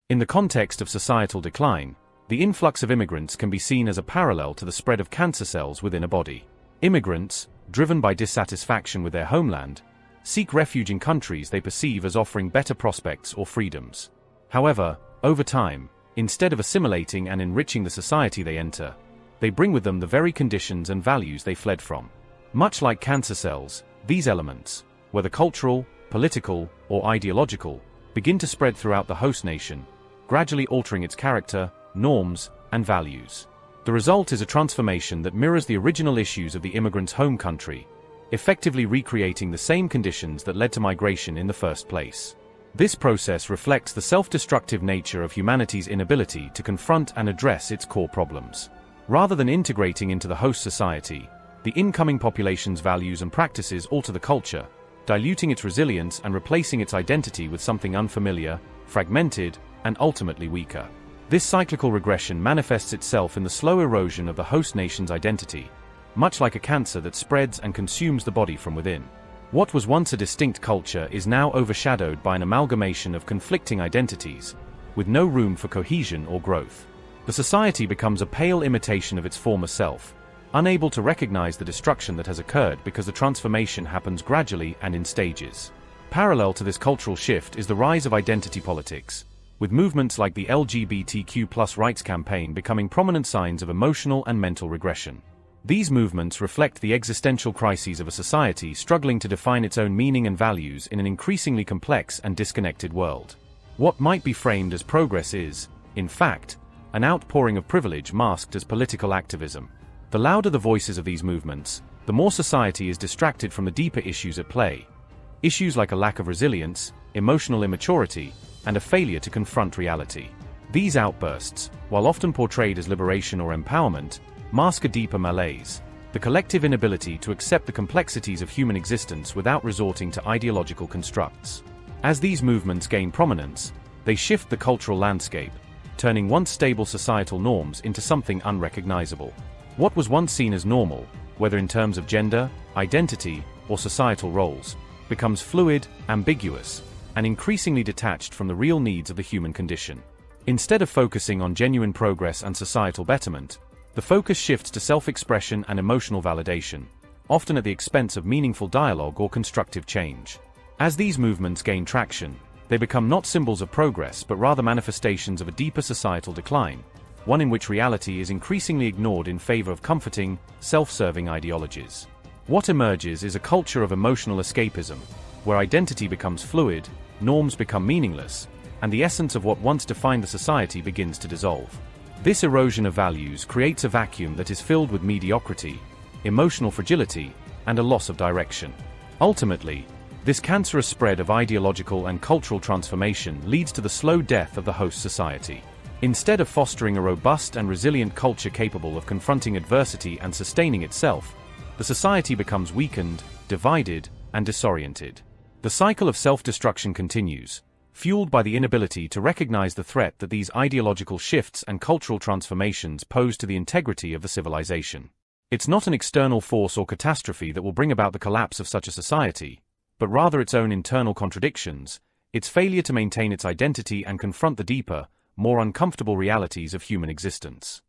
In the context of societal decline, the influx of immigrants can be seen as a parallel to the spread of cancer cells within a body. Immigrants, driven by dissatisfaction with their homeland, seek refuge in countries they perceive as offering better prospects or freedoms. However, over time, instead of assimilating and enriching the society they enter, they bring with them the very conditions and values they fled from. Much like cancer cells, these elements, whether cultural, political, or ideological, begin to spread throughout the host nation, gradually altering its character, norms, and values. The result is a transformation that mirrors the original issues of the immigrant's home country, effectively recreating the same conditions that led to migration in the first place. This process reflects the self-destructive nature of humanity's inability to confront and address its core problems. Rather than integrating into the host society, the incoming population's values and practices alter the culture, diluting its resilience and replacing its identity with something unfamiliar, fragmented, and ultimately weaker. This cyclical regression manifests itself in the slow erosion of the host nation's identity, much like a cancer that spreads and consumes the body from within. What was once a distinct culture is now overshadowed by an amalgamation of conflicting identities, with no room for cohesion or growth. The society becomes a pale imitation of its former self, unable to recognize the destruction that has occurred because the transformation happens gradually and in stages. Parallel to this cultural shift is the rise of identity politics, with movements like the LGBTQ+ rights campaign becoming prominent signs of emotional and mental regression. These movements reflect the existential crises of a society struggling to define its own meaning and values in an increasingly complex and disconnected world. What might be framed as progress is, in fact, an outpouring of privilege masked as political activism. The louder the voices of these movements, the more society is distracted from the deeper issues at play. Issues like a lack of resilience, emotional immaturity, and a failure to confront reality. These outbursts, while often portrayed as liberation or empowerment, mask a deeper malaise, the collective inability to accept the complexities of human existence without resorting to ideological constructs. As these movements gain prominence, they shift the cultural landscape, turning once stable societal norms into something unrecognizable. What was once seen as normal, whether in terms of gender, identity, or societal roles, becomes fluid, ambiguous, and increasingly detached from the real needs of the human condition. Instead of focusing on genuine progress and societal betterment, the focus shifts to self-expression and emotional validation, often at the expense of meaningful dialogue or constructive change. As these movements gain traction, they become not symbols of progress but rather manifestations of a deeper societal decline, one in which reality is increasingly ignored in favor of comforting, self-serving ideologies. What emerges is a culture of emotional escapism, where identity becomes fluid, norms become meaningless, and the essence of what once defined the society begins to dissolve. This erosion of values creates a vacuum that is filled with mediocrity, emotional fragility, and a loss of direction. Ultimately, this cancerous spread of ideological and cultural transformation leads to the slow death of the host society. Instead of fostering a robust and resilient culture capable of confronting adversity and sustaining itself, the society becomes weakened, divided, and disoriented. The cycle of self-destruction continues, fueled by the inability to recognize the threat that these ideological shifts and cultural transformations pose to the integrity of the civilization. It's not an external force or catastrophe that will bring about the collapse of such a society, but rather its own internal contradictions, its failure to maintain its identity and confront the deeper, more uncomfortable realities of human existence.